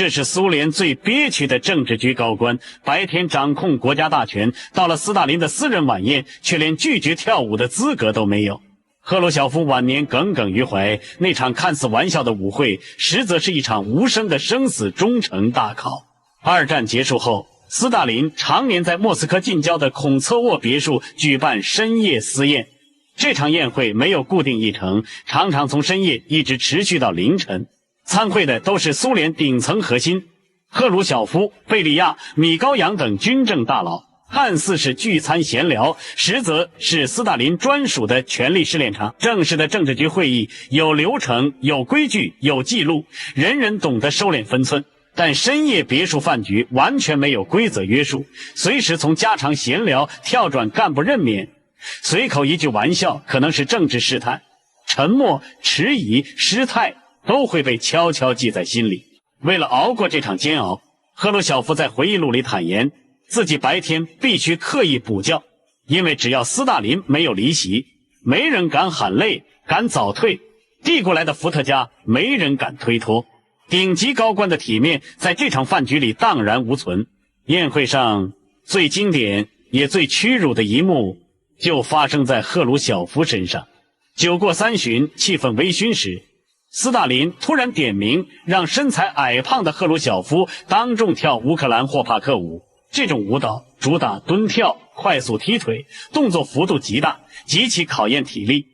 這是蘇聯最憋屈的政治局高官，白天掌控國家大權，到了斯大林的私人晚宴，卻連拒絕跳舞的資格都沒有。赫魯曉夫晚年耿耿於懷，那場看似玩笑的舞會，實則是一場無聲的生死忠誠大考。二戰結束後，斯大林常年在莫斯科近郊的孔策沃別墅舉辦深夜私宴。這場宴會沒有固定議程，常常從深夜一直持續到凌晨。參會的都是蘇聯頂層核心，赫魯曉夫、貝利亞、米高揚等軍政大佬，看似是聚餐閒聊，實則是斯大林專屬的權力試煉場。正式的政治局會議有流程、有規矩、有記錄，人人懂得收斂分寸。但深夜別墅飯局完全沒有規則約束，隨時從家常閒聊跳轉幹部任免，隨口一句玩笑可能是政治試探，沉默、遲疑、失態都會被悄悄記在心裡。為了熬過這場煎熬，赫魯曉夫在回憶錄裡坦言，自己白天必須刻意補覺，因為只要斯大林沒有離席，沒人敢喊累，敢早退，遞過來的伏特加沒人敢推脫。頂級高官的體面在這場飯局裡蕩然無存。宴會上最經典也最屈辱的一幕就發生在赫魯曉夫身上。酒過三巡，氣氛微醺時，斯大林突然點名讓身材矮胖的赫魯曉夫當眾跳烏克蘭霍帕克舞。這種舞蹈主打蹲跳、快速踢腿，動作幅度極大，極其考驗體力。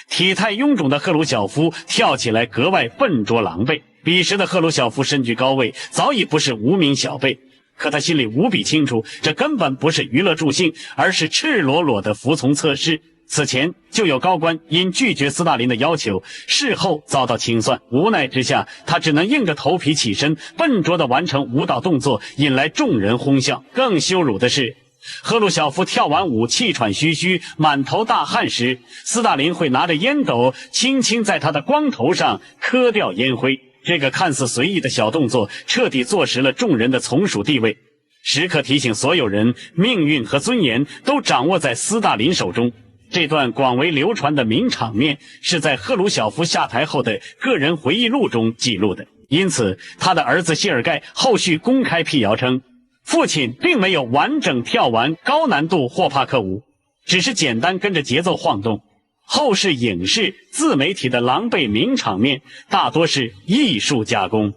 體態臃腫的赫魯曉夫跳起來格外笨拙狼狽。彼時的赫魯曉夫身居高位，早已不是無名小輩，可他心裡無比清楚，這根本不是娛樂助興，而是赤裸裸的服從測試。此前就有高官因拒絕斯大林的要求，事後遭到清算，無奈之下，他只能硬着頭皮起身，笨拙地完成舞蹈動作，引來众人哄笑。更羞辱的是，赫魯曉夫跳完舞氣喘吁吁、滿頭大汗時，斯大林會拿着煙斗輕輕在他的光頭上磕掉煙灰。這個看似隨意的小動作，徹底坐實了眾人的從屬地位，時刻提醒所有人，命運和尊嚴都掌握在斯大林手中。這段廣為流傳的名場面是在赫魯曉夫下台後的個人回憶錄中記錄的，因此他的兒子謝爾蓋後續公開闢謠稱，父親並沒有完整跳完高難度霍帕克舞，只是簡單跟着節奏晃動。後世影視、自媒體的狼狽名场面大多是藝術加工。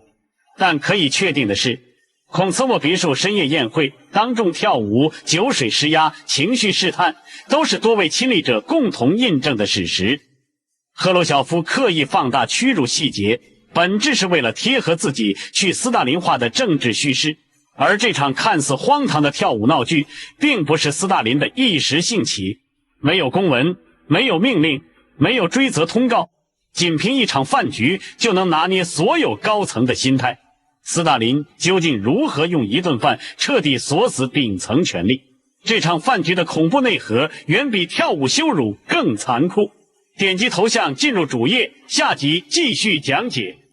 但可以確定的是，孔策沃別墅深夜宴會、當眾跳舞、酒水施壓、情緒試探，都是多位親歷者共同印證的事實。赫魯曉夫刻意放大屈辱細節，本質是為了貼合自己去斯大林化的政治敘事。而這場看似荒唐的跳舞鬧劇，並不是斯大林的一時興起，沒有公文，沒有命令，沒有追責通告，僅憑一場飯局就能拿捏所有高層的心態。斯大林究竟如何用一頓飯徹底鎖死頂層權力？這場飯局的恐怖內核遠比跳舞羞辱更殘酷。點擊頭像進入主頁，下集繼續講解。